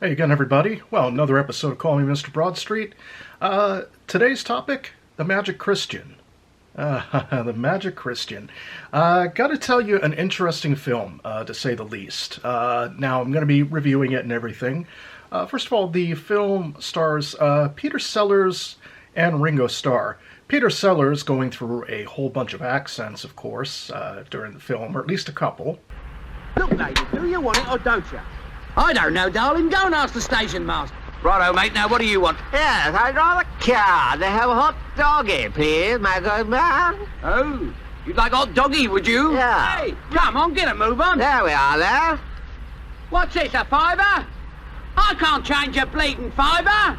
Hey again, everybody. Well, another episode of Call Me Mr. Broadstreet. Today's topic, the Magic Christian. The Magic Christian. Gotta tell you, an interesting film, to say the least. Now, I'm going to be reviewing it and everything. First of all, the film stars Peter Sellers and Ringo Starr. Peter Sellers going through a whole bunch of accents, of course, during the film, or at least a couple. Look, lady, do you want it or don't you? I don't know, darling. Go and ask the station master. Righto, mate. Now, what do you want? Yes, I'd rather car to have a hot doggy, please, my good man. Oh, you'd like hot doggy, would you? Yeah. Hey, come on, get a move on. There we are, there. What's this, a fiver? I can't change a bleeding fiver. I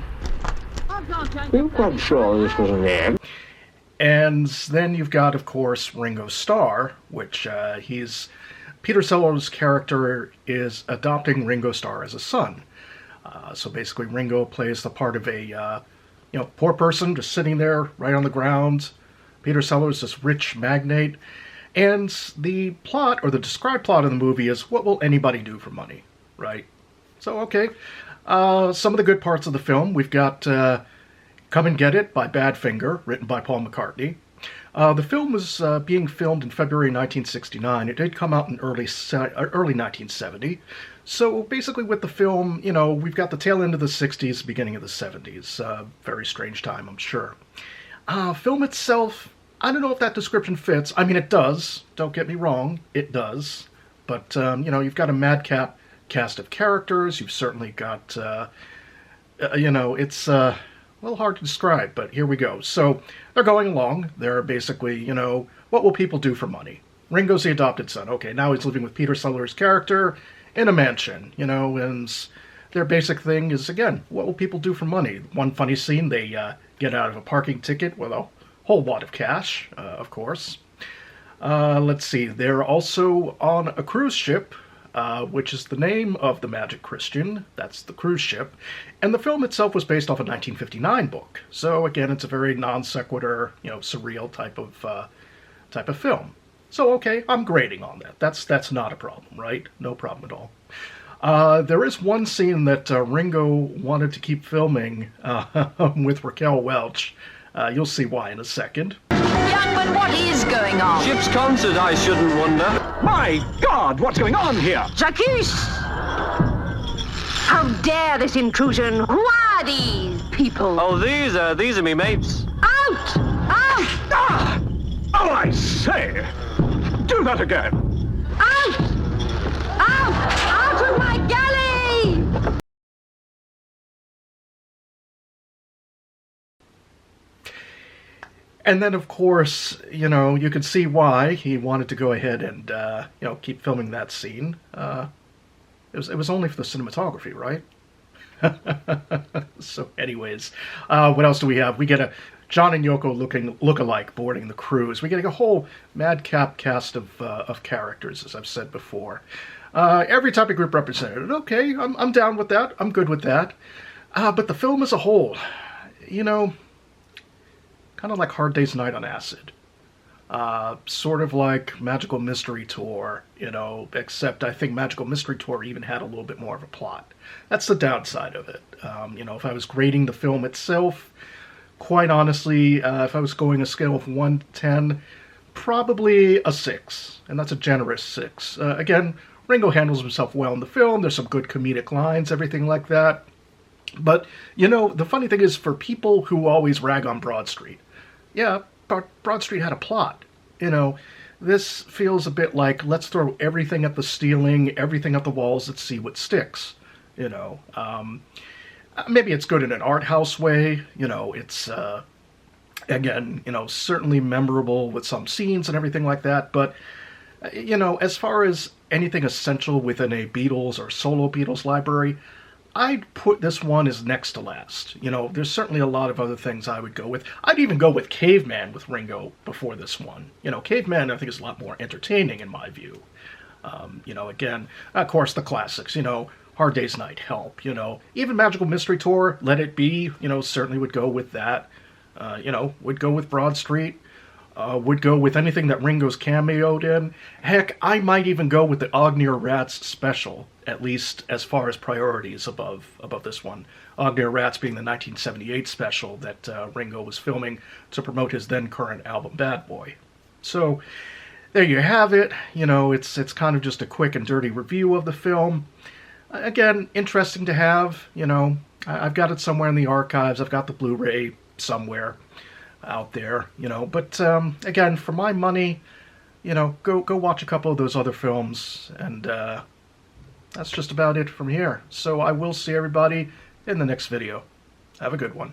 can't change You're quite sure this was an egg? And then you've got, of course, Ringo Starr, which Peter Sellers' character is adopting Ringo Starr as a son. So basically, Ringo plays the part of a poor person just sitting there right on the ground. Peter Sellers, this rich magnate. And the plot, or the described plot of the movie, is what will anybody do for money, right? So, okay. Some of the good parts of the film, we've got Come and Get It by Badfinger, written by Paul McCartney. The film was being filmed in February 1969. It did come out in early 1970. So basically with the film, we've got the tail end of the 60s, beginning of the 70s. Very strange time, I'm sure. Film itself, I don't know if that description fits. I mean, it does. Don't get me wrong. It does. But, you've got a madcap cast of characters. You've certainly got, it's a little hard to describe, but here we go. So they're going along. They're basically, what will people do for money? Ringo's the adopted son. Okay, now he's living with Peter Sellers' character in a mansion, and their basic thing is, again, what will people do for money? One funny scene, they get out of a parking ticket with a whole lot of cash, of course. Let's see, they're also on a cruise ship, which is the name of the Magic Christian. That's the cruise ship. And the film itself was based off a 1959 book. So again, it's a very non sequitur, surreal type of film. So okay, I'm grading on that. That's not a problem, right? No problem at all. There is one scene that Ringo wanted to keep filming with Raquel Welch. You'll see why in a second. Youngman, what is going on? Ship's concert, I shouldn't wonder. My God, what's going on here? Jacques! How dare this intrusion? Who are these people? Oh, these are me mates. Out! Out! Ah! Oh, I say! Do that again! Out! Out! Out of my galley! And then, of course, you could see why he wanted to go ahead and, keep filming that scene. It was only for the cinematography, right? So, anyways, what else do we have? We get a John and Yoko look-alike boarding the cruise. We get a whole madcap cast of characters, as I've said before. Every type of group represented. Okay, I'm down with that. I'm good with that. But the film as a whole, kind of like Hard Day's Night on Acid. Sort of like Magical Mystery Tour, except I think Magical Mystery Tour even had a little bit more of a plot. That's the downside of it. If I was grading the film itself, quite honestly, if I was going a scale of 1 to 10, probably a 6. And that's a generous 6. Again, Ringo handles himself well in the film. There's some good comedic lines, everything like that. But, the funny thing is, for people who always rag on Broadstreet, yeah, Broadstreet had a plot. This feels a bit like, let's throw everything at the ceiling, everything at the walls, let's see what sticks. Maybe it's good in an art house way. It's, again, certainly memorable with some scenes and everything like that. But, as far as anything essential within a Beatles or solo Beatles library, I'd put this one as next to last. There's certainly a lot of other things I would go with. I'd even go with Caveman with Ringo before this one. Caveman, I think, is a lot more entertaining in my view. Again, of course, the classics, Hard Day's Night, Help, even Magical Mystery Tour, Let It Be, certainly would go with that. Would go with Broadstreet. Would go with anything that Ringo's cameoed in. Heck, I might even go with the Ognir Rats special, at least as far as priorities above this one. Ognir Rats being the 1978 special that Ringo was filming to promote his then current album Bad Boy. So there you have it. You know, it's kind of just a quick and dirty review of the film. Again, interesting to have. You know, I've got it somewhere in the archives. I've got the Blu-ray somewhere out there, you know, but again, for my money, you know, go watch a couple of those other films, and that's just about it from here. So I will see everybody in the next video. Have a good one.